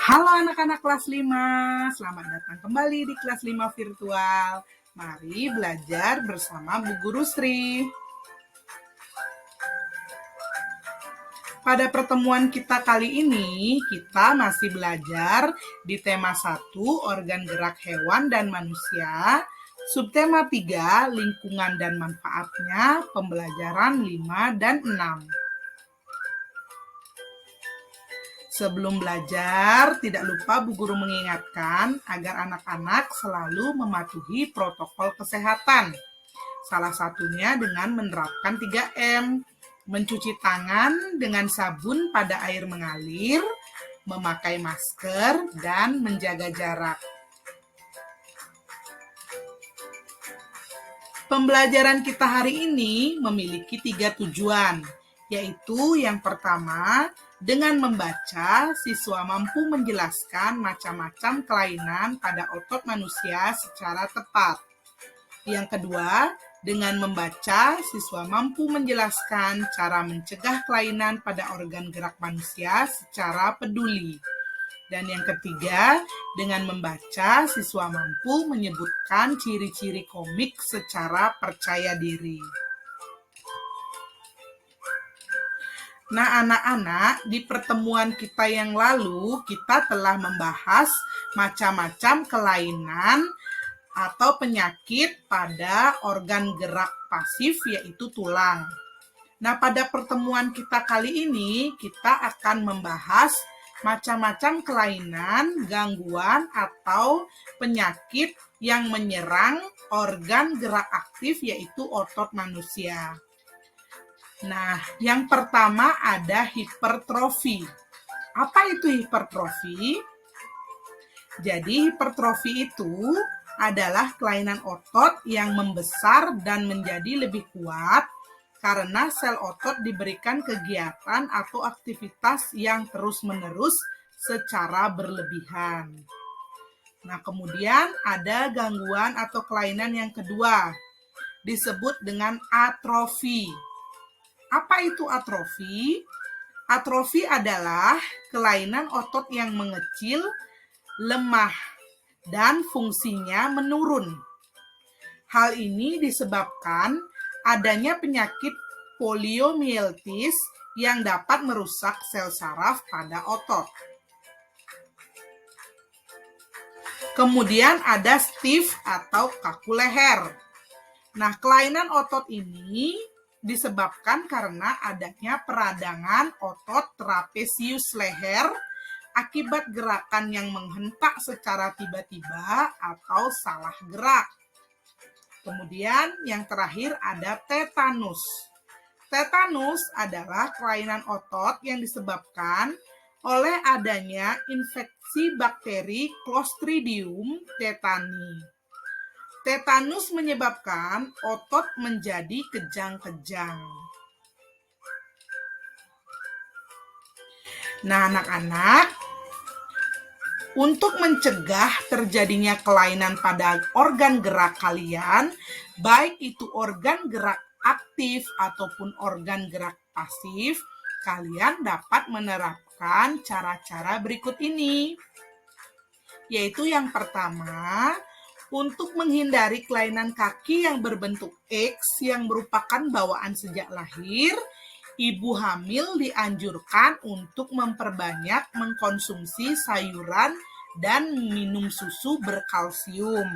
Halo anak-anak kelas 5, selamat datang kembali di kelas 5 virtual. Mari belajar bersama Bu Guru Sri. Pada pertemuan kita kali ini, kita masih belajar di tema 1, organ gerak hewan dan manusia, subtema 3, lingkungan dan manfaatnya, pembelajaran 5 dan 6. Sebelum belajar, tidak lupa Bu Guru mengingatkan agar anak-anak selalu mematuhi protokol kesehatan. Salah satunya dengan menerapkan 3M, mencuci tangan dengan sabun pada air mengalir, memakai masker, dan menjaga jarak. Pembelajaran kita hari ini memiliki 3 tujuan, yaitu yang pertama, dengan membaca, siswa mampu menjelaskan macam-macam kelainan pada otot manusia secara tepat. Yang kedua, dengan membaca, siswa mampu menjelaskan cara mencegah kelainan pada organ gerak manusia secara peduli. Dan yang ketiga, dengan membaca, siswa mampu menyebutkan ciri-ciri komik secara percaya diri. Nah, anak-anak, di pertemuan kita yang lalu, kita telah membahas macam-macam kelainan atau penyakit pada organ gerak pasif, yaitu tulang. Nah, pada pertemuan kita kali ini, kita akan membahas macam-macam kelainan, gangguan, atau penyakit yang menyerang organ gerak aktif, yaitu otot manusia. Nah, yang pertama ada hipertrofi. Apa itu hipertrofi? Jadi, hipertrofi itu adalah kelainan otot yang membesar dan menjadi lebih kuat karena sel otot diberikan kegiatan atau aktivitas yang terus-menerus secara berlebihan. Nah, kemudian ada gangguan atau kelainan yang kedua, disebut dengan atrofi. Apa itu atrofi? Atrofi adalah kelainan otot yang mengecil, lemah, dan fungsinya menurun. Hal ini disebabkan adanya penyakit poliomielitis yang dapat merusak sel saraf pada otot. Kemudian ada stiff atau kaku leher. Nah, kelainan otot ini disebabkan karena adanya peradangan otot trapesius leher akibat gerakan yang menghentak secara tiba-tiba atau salah gerak. Kemudian yang terakhir ada tetanus. Tetanus adalah kelainan otot yang disebabkan oleh adanya infeksi bakteri Clostridium tetani. Tetanus menyebabkan otot menjadi kejang-kejang. Nah, anak-anak, untuk mencegah terjadinya kelainan pada organ gerak kalian, baik itu organ gerak aktif ataupun organ gerak pasif, kalian dapat menerapkan cara-cara berikut ini. Yaitu yang pertama, untuk menghindari kelainan kaki yang berbentuk X yang merupakan bawaan sejak lahir, ibu hamil dianjurkan untuk memperbanyak mengkonsumsi sayuran dan minum susu berkalsium.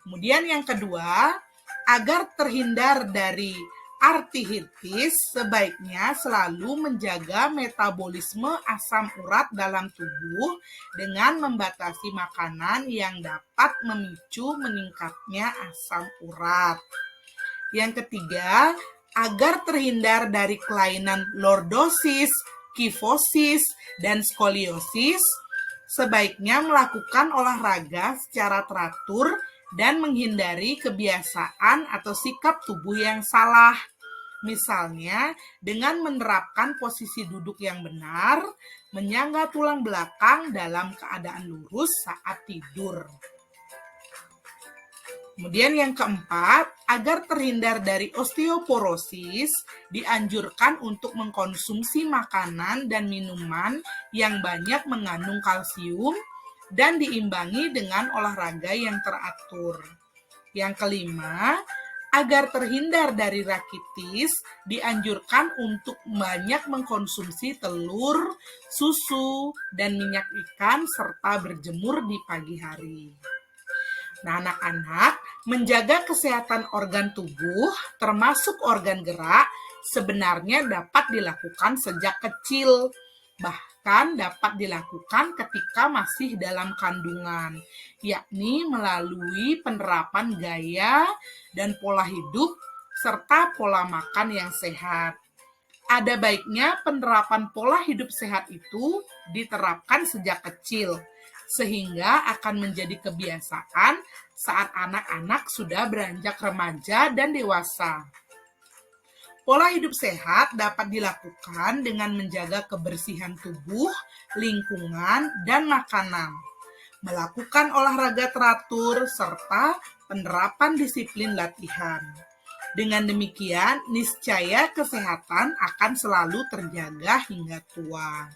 Kemudian yang kedua, agar terhindar dari artritis, sebaiknya selalu menjaga metabolisme asam urat dalam tubuh dengan membatasi makanan yang dapat memicu meningkatnya asam urat. Yang ketiga, agar terhindar dari kelainan lordosis, kifosis, dan skoliosis, sebaiknya melakukan olahraga secara teratur dan menghindari kebiasaan atau sikap tubuh yang salah. Misalnya, dengan menerapkan posisi duduk yang benar, menyangga tulang belakang dalam keadaan lurus saat tidur. Kemudian yang keempat, agar terhindar dari osteoporosis, dianjurkan untuk mengkonsumsi makanan dan minuman yang banyak mengandung kalsium dan diimbangi dengan olahraga yang teratur. Yang kelima, agar terhindar dari rakitis, dianjurkan untuk banyak mengkonsumsi telur, susu, dan minyak ikan serta berjemur di pagi hari. Nah, anak-anak, menjaga kesehatan organ tubuh, termasuk organ gerak, sebenarnya dapat dilakukan sejak kecil. Bahkan dapat dilakukan ketika masih dalam kandungan, yakni melalui penerapan gaya dan pola hidup serta pola makan yang sehat. Ada baiknya penerapan pola hidup sehat itu diterapkan sejak kecil, sehingga akan menjadi kebiasaan saat anak-anak sudah beranjak remaja dan dewasa. Pola hidup sehat dapat dilakukan dengan menjaga kebersihan tubuh, lingkungan, dan makanan, melakukan olahraga teratur, serta penerapan disiplin latihan. Dengan demikian, niscaya kesehatan akan selalu terjaga hingga tua.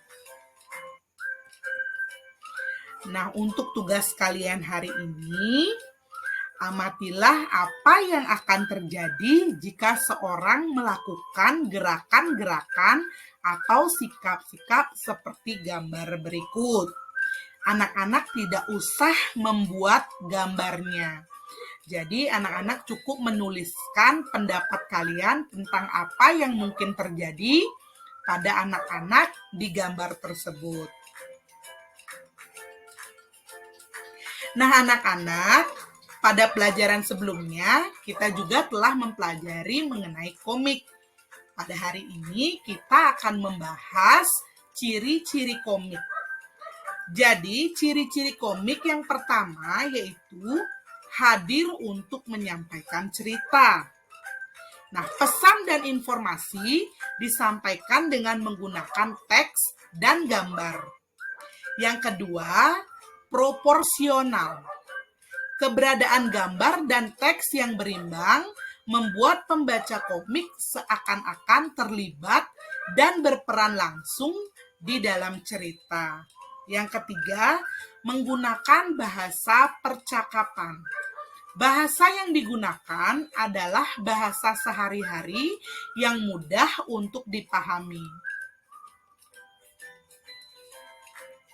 Nah, untuk tugas kalian hari ini, amatilah apa yang akan terjadi jika seorang melakukan gerakan-gerakan atau sikap-sikap seperti gambar berikut. Anak-anak tidak usah membuat gambarnya. Jadi anak-anak cukup menuliskan pendapat kalian tentang apa yang mungkin terjadi pada anak-anak di gambar tersebut. Nah, anak-anak, pada pelajaran sebelumnya, kita juga telah mempelajari mengenai komik. Pada hari ini, kita akan membahas ciri-ciri komik. Jadi, ciri-ciri komik yang pertama yaitu hadir untuk menyampaikan cerita. Nah, pesan dan informasi disampaikan dengan menggunakan teks dan gambar. Yang kedua, proporsional. Keberadaan gambar dan teks yang berimbang membuat pembaca komik seakan-akan terlibat dan berperan langsung di dalam cerita. Yang ketiga, menggunakan bahasa percakapan. Bahasa yang digunakan adalah bahasa sehari-hari yang mudah untuk dipahami.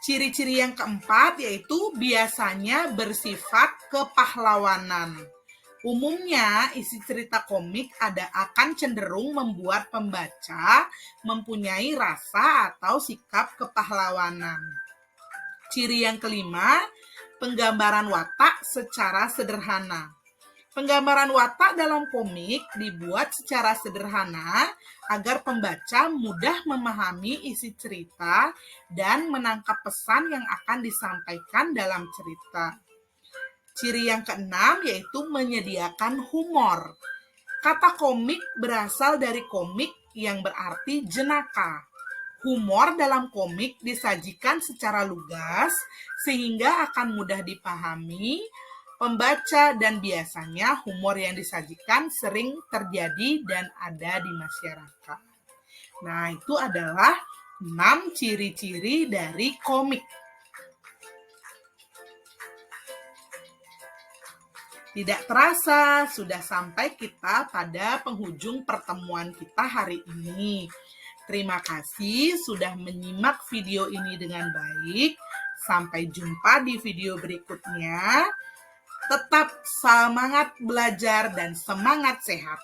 Ciri-ciri yang keempat yaitu biasanya bersifat kepahlawanan. Umumnya isi cerita komik akan cenderung membuat pembaca mempunyai rasa atau sikap kepahlawanan. Ciri yang kelima, penggambaran watak secara sederhana. Penggambaran watak dalam komik dibuat secara sederhana agar pembaca mudah memahami isi cerita dan menangkap pesan yang akan disampaikan dalam cerita. Ciri yang keenam yaitu menyediakan humor. Kata komik berasal dari komik yang berarti jenaka. Humor dalam komik disajikan secara lugas sehingga akan mudah dipahami pembaca dan biasanya humor yang disajikan sering terjadi dan ada di masyarakat. Nah, itu adalah 6 ciri-ciri dari komik. Tidak terasa, sudah sampai kita pada penghujung pertemuan kita hari ini. Terima kasih sudah menyimak video ini dengan baik. Sampai jumpa di video berikutnya. Tetap semangat belajar dan semangat sehat.